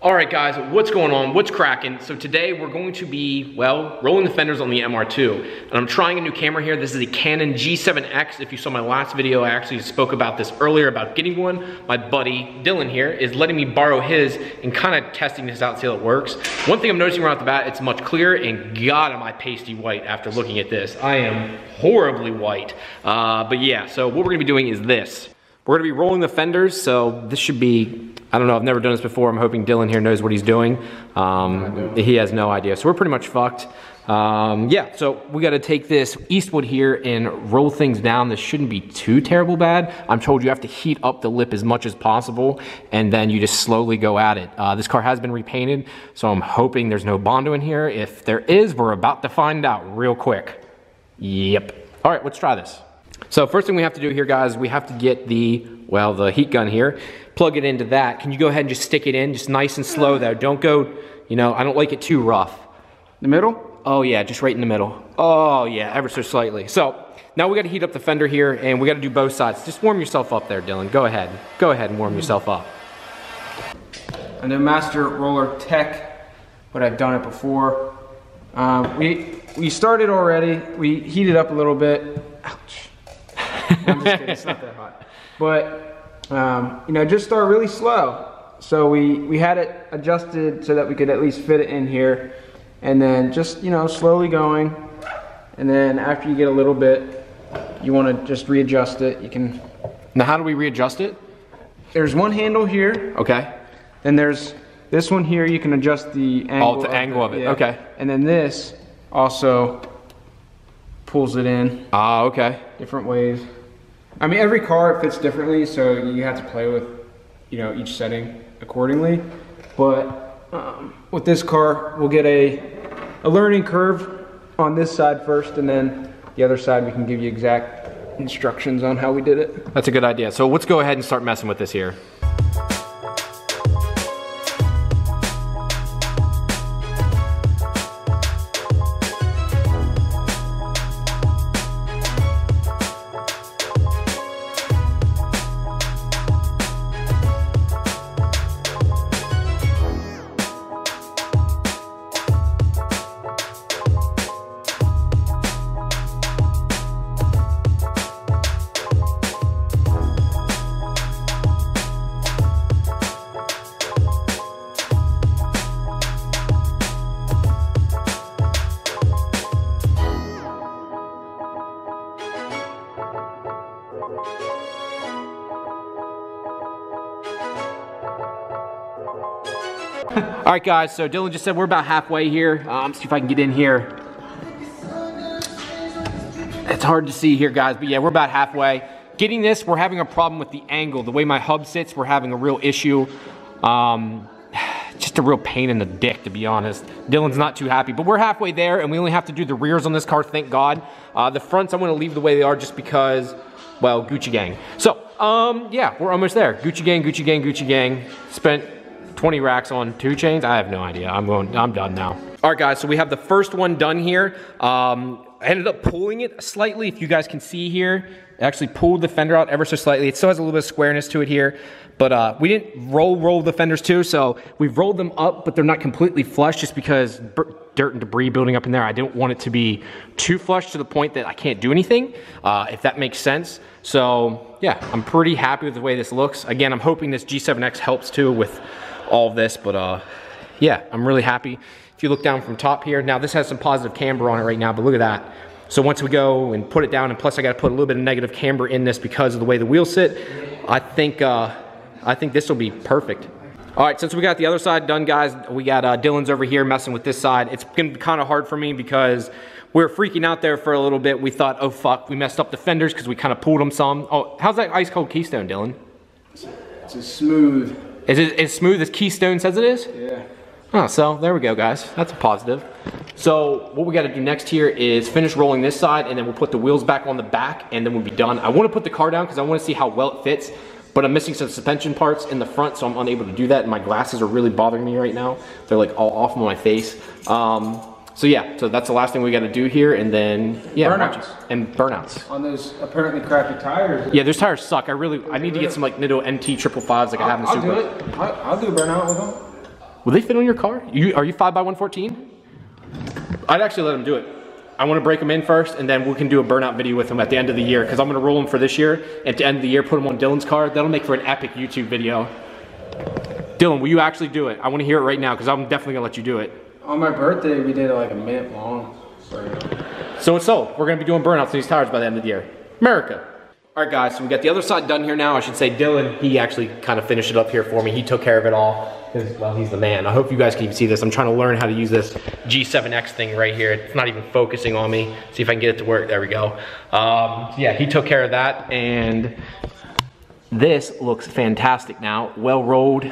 All right guys, what's going on? What's cracking? So today we're going to be, well, rolling the fenders on the MR2. And I'm trying a new camera here. This is a Canon G7X. If you saw my last video, I actually spoke about this earlier about getting one. My buddy Dylan here is letting me borrow his and kind of testing this out, see how it works. One thing I'm noticing right off the bat, it's much clearer, and God am I pasty white after looking at this. I am horribly white. But yeah, so what we're gonna be doing is this. We're gonna be rolling the fenders, so this should be, I don't know, I've never done this before. I'm hoping Dylan here knows what he's doing. He has no idea, so we're pretty much fucked. Yeah, so we gotta take this Eastwood here and roll things down. This shouldn't be too terrible bad. I'm told you have to heat up the lip as much as possible, and then you just slowly go at it. This car has been repainted, so I'm hoping there's no Bondo in here. If there is, we're about to find out real quick. Yep. All right, let's try this. So first thing we have to do here, guys, we have to get the heat gun here, plug it into that. Can you go ahead and just stick it in, just nice and slow though. Don't go, you know, I don't like it too rough. The middle? Oh yeah, just right in the middle. Oh yeah, ever so slightly. So now we gotta heat up the fender here, and we gotta do both sides. Just warm yourself up there, Dylan. Go ahead and warm yourself up. I know Master Roller Tech, but I've done it before. We started already. We heated up a little bit. Ouch. I'm just kidding, it's not that hot. But, you know, just start really slow. So we had it adjusted so that we could at least fit it in here. And then just, you know, slowly going. And then after you get a little bit, you want to just readjust it. You can... Now how do we readjust it? There's one handle here. Okay. Then there's this one here. You can adjust the angle. Oh, the angle of it, yeah. Okay. And then this also pulls it in. Ah, okay. Different ways. I mean, every car fits differently, so you have to play with, you know, each setting accordingly. But with this car, we'll get a learning curve on this side first, and then the other side we can give you exact instructions on how we did it. That's a good idea. So let's go ahead and start messing with this here. All right, guys, so Dylan just said we're about halfway here. See if I can get in here. It's hard to see here, guys, but yeah, we're about halfway. Getting this, we're having a problem with the angle. The way my hub sits, we're having a real issue. Just a real pain in the dick, to be honest. Dylan's not too happy, but we're halfway there, and we only have to do the rears on this car, thank God. The fronts, I'm gonna leave the way they are just because, well, Gucci gang. So, yeah, we're almost there. Gucci gang, Gucci gang, Gucci gang. Spent 20 racks on 2 chains. I have no idea. I'm done now. All right, guys, so we have the first one done here. I ended up pulling it slightly. If you guys can see here, I actually pulled the fender out ever so slightly. It still has a little bit of squareness to it here, but we didn't roll the fenders too, so we've rolled them up, but they're not completely flush just because dirt and debris building up in there. I didn't want it to be too flush to the point that I can't do anything, if that makes sense. So yeah, I'm pretty happy with the way this looks. Again, I'm hoping this G7X helps too with all of this, but yeah, I'm really happy. If you look down from top here, now this has some positive camber on it right now, but look at that. So once we go and put it down, and plus I got to put a little bit of negative camber in this because of the way the wheels sit, I think this will be perfect. All right, since we got the other side done, guys, we got Dylan's over here messing with this side. It's gonna be kind of hard for me because we were freaking out there for a little bit. We thought, oh fuck, we messed up the fenders because we kind of pulled them some. Oh, how's that ice cold Keystone, Dylan? It's a smooth. Is it as smooth as Keystone says it is? Yeah. Oh, so there we go, guys. That's a positive. So what we got to do next here is finish rolling this side, and then we'll put the wheels back on the back, and then we'll be done. I want to put the car down because I want to see how well it fits, but I'm missing some suspension parts in the front, so I'm unable to do that, and my glasses are really bothering me right now. They're like all off of my face. So yeah, so that's the last thing we got to do here, and then yeah, burnouts. And burnouts On those apparently crappy tires. Yeah, those tires suck. I need to get some like Nitto NT 555s like I have in the Supra. I'll do a burnout with them. Will they fit on your car? Are you 5x114? I'd actually let them do it. I want to break them in first, and then we can do a burnout video with them at the end of the year, because I'm going to roll them for this year. At the end of the year, put them on Dylan's car. That'll make for an epic YouTube video. Dylan, will you actually do it? I want to hear it right now, because I'm definitely going to let you do it. On my birthday, we did it like a minute long. So it's sold. We're going to be doing burnouts on these tires by the end of the year. America. All right, guys, so we got the other side done here now. I should say Dylan, he actually kind of finished it up here for me. He took care of it all, because, well, he's the man. I hope you guys can even see this. I'm trying to learn how to use this G7X thing right here. It's not even focusing on me. See if I can get it to work. There we go. So yeah, he took care of that, and this looks fantastic now, well rolled.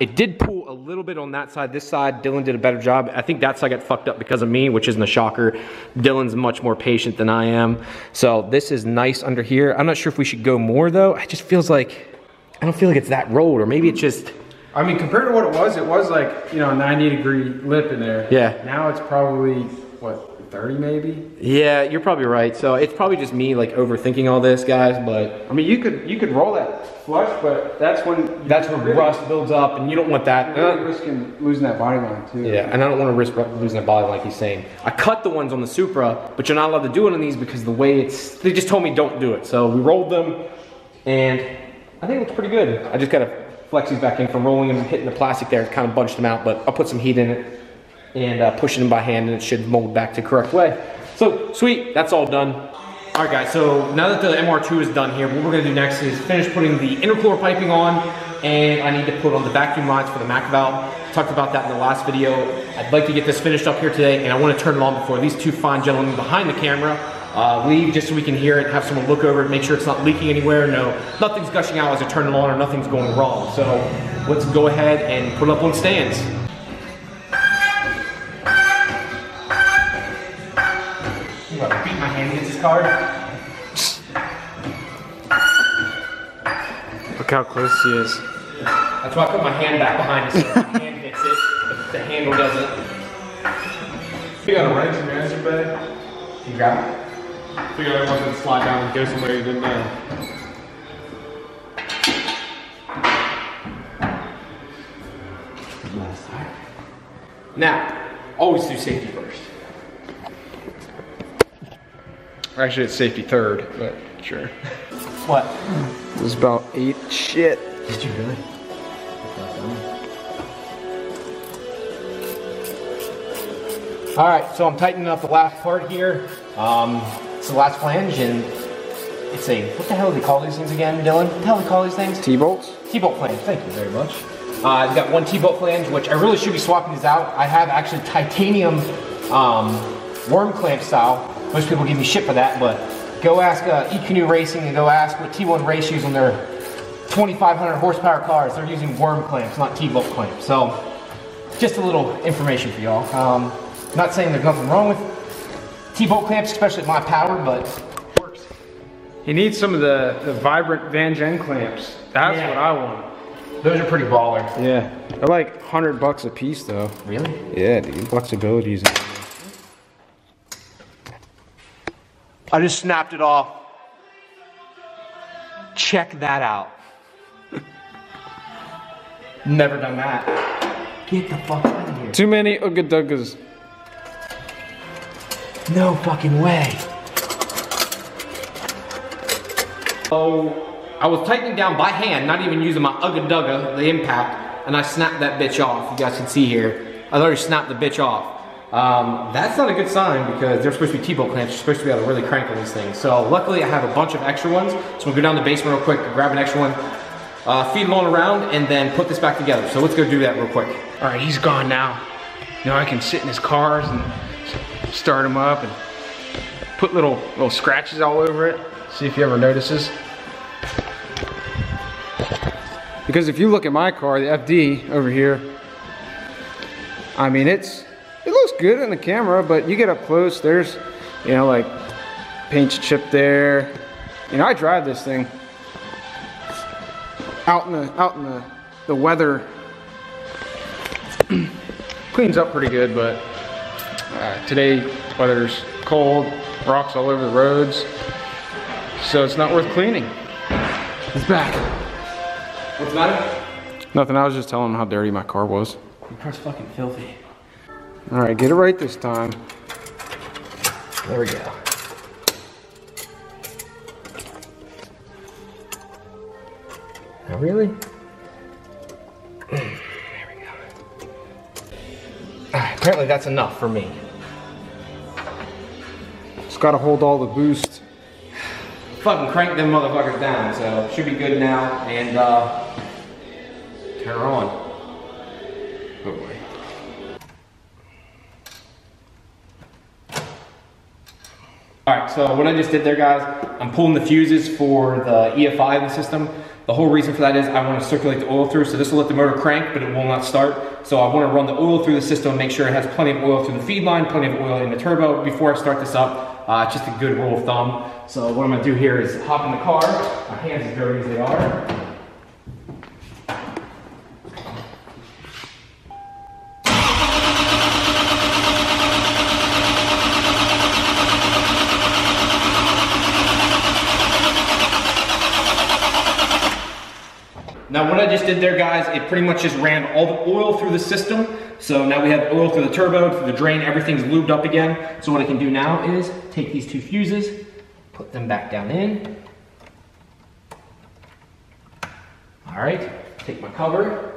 It did pull a little bit on that side. This side, Dylan did a better job. I think that side got fucked up because of me, which isn't a shocker. Dylan's much more patient than I am. So this is nice under here. I'm not sure if we should go more though. It just feels like, I don't feel like it's that rolled, or maybe it's just. I mean, compared to what it was like, you know, a 90-degree lip in there. Yeah. Now it's probably, what, 30 maybe? Yeah, you're probably right. So it's probably just me like overthinking all this, guys, but. I mean, you could roll that flush, but that's when really, rust builds up, and you don't want that. You're really risking losing that body line too. Yeah, and I don't want to risk losing that body line like he's saying. I cut the ones on the Supra, but you're not allowed to do it on these because the way they just told me don't do it. So we rolled them, and I think it looks pretty good. I just gotta flex these back in from rolling them and hitting the plastic there. It kind of bunched them out, but I'll put some heat in it and pushing them by hand, and it should mold back the correct way. So sweet, that's all done. All right, guys, so now that the MR2 is done here, what we're gonna do next is finish putting the intercooler piping on, and I need to put on the vacuum lines for the Mac valve. Talked about that in the last video. I'd like to get this finished up here today, and I wanna turn it on before these two fine gentlemen behind the camera leave, just so we can hear it, have someone look over it, make sure it's not leaking anywhere. No, nothing's gushing out as I turn it on, or nothing's going wrong. So let's go ahead and put it up on stands. I'm about to beat my hand against this card. Look how close he is. That's why I put my hand back behind it, so my hand hits it, but the handle doesn't. You got a wrench in your answer bag? You grab it? Figured I wanted to slide down and go somewhere you didn't know. Now, always do safety first. Actually, it's safety third, but sure. What? It was about 8. Shit. Did you really? All right, so I'm tightening up the last part here. It's the last flange, and it's a, what the hell do they call these things again, Dylan? What the hell do they call these things? T-bolts? T-bolt flange, thank you very much. I've got one T-bolt flange, which I really should be swapping these out. I have actually titanium worm clamp style. Most people give me shit for that, but go ask E-Canoe Racing and go ask what T1 Race use on their 2,500 horsepower cars. They're using worm clamps, not T-bolt clamps. So, just a little information for y'all. Not saying there's nothing wrong with T-bolt clamps, especially at my power, but it works. He needs some of the vibrant Van Gen clamps. That's what I want. Those are pretty baller. Yeah. They're like $100 a piece though. Really? Yeah, dude. Flexibility's. I just snapped it off. Check that out. Never done that. Get the fuck out of here. Too many Ugga-Duggas. No fucking way. So, I was tightening down by hand, not even using my Ugga-Dugga, the impact, and I snapped that bitch off. You guys can see here. I already snapped the bitch off. That's not a good sign because they're supposed to be T-bolt clamps. You're supposed to be able to really crank on these things. So luckily I have a bunch of extra ones. So we'll go down the basement real quick, grab an extra one, feed them on around, and then put this back together. So let's go do that real quick. All right, he's gone now. Now I can sit in his cars and start him up and put little scratches all over it. See if he ever notices. Because if you look at my car, the FD over here, I mean, it looks good in the camera, but you get up close, there's, you know, like paint chip there. You know, I drive this thing out in the weather. Cleans up pretty good, but today weather's cold, rocks all over the roads, so it's not worth cleaning. It's back. What's the matter? Nothing, I was just telling him how dirty my car was. The car's fucking filthy. All right, get it right this time. There we go. Oh, really? There we go. Apparently that's enough for me. Just gotta hold all the boost. Fucking crank them motherfuckers down, so should be good now, and turn her on. Oh boy. Alright, so what I just did there, guys, I'm pulling the fuses for the EFI in the system. The whole reason for that is I want to circulate the oil through, so this will let the motor crank, but it will not start. So I want to run the oil through the system and make sure it has plenty of oil through the feed line, plenty of oil in the turbo before I start this up. Just a good rule of thumb. So what I'm going to do here is hop in the car. My hands as dirty as they are. Now what I just did there, guys, it pretty much just ran all the oil through the system. So now we have oil through the turbo, through the drain, everything's lubed up again. So what I can do now is take these two fuses, put them back down in. All right, take my cover.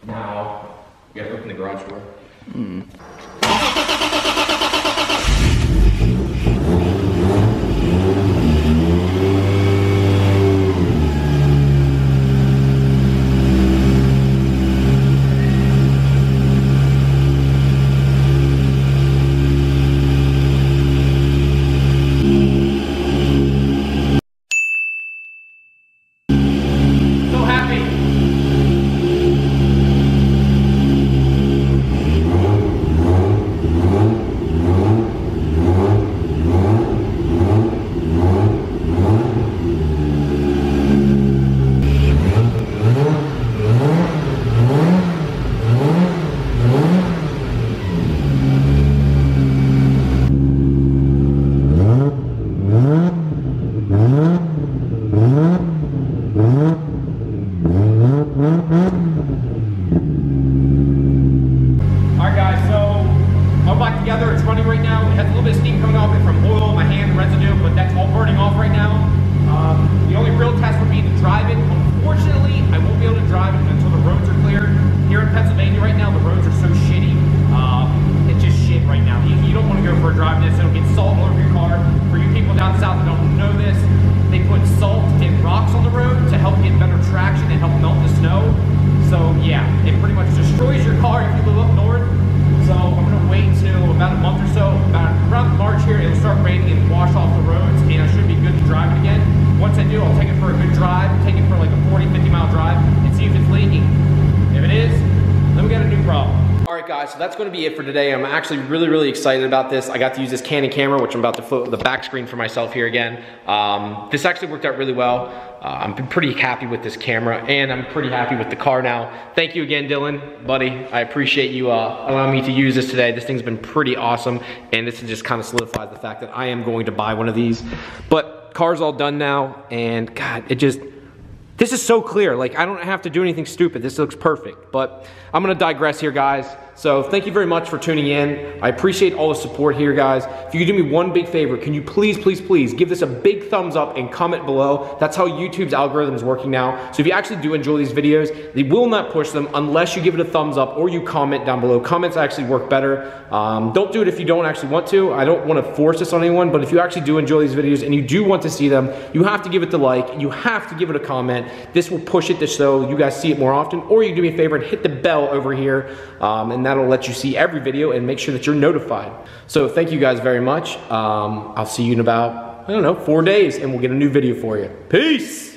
Now, you gotta open the garage door. So that's going to be it for today. I'm actually really excited about this. I got to use this Canon camera, which I'm about to flip the back screen for myself here again. This actually worked out really well. I'm pretty happy with this camera, and I'm pretty happy with the car now. Thank you again, Dylan, buddy. I appreciate you allowing me to use this today. This thing's been pretty awesome, and this just kind of solidifies the fact that I am going to buy one of these. But car's all done now, and God, this is so clear. Like, I don't have to do anything stupid. This looks perfect. But I'm gonna digress here, guys. So thank you very much for tuning in. I appreciate all the support here, guys. If you could do me one big favor, can you please give this a big thumbs up and comment below. That's how YouTube's algorithm is working now. So if you actually do enjoy these videos, they will not push them unless you give it a thumbs up or you comment down below. Comments actually work better. Don't do it if you don't actually want to. I don't want to force this on anyone, but if you actually do enjoy these videos and you do want to see them, you have to give it the like, you have to give it a comment. This will push it to so you guys see it more often, or you can do me a favor and hit the bell over here, and that'll let you see every video and make sure that you're notified. So thank you guys very much. I'll see you in about, I don't know, 4 days, and we'll get a new video for you. Peace!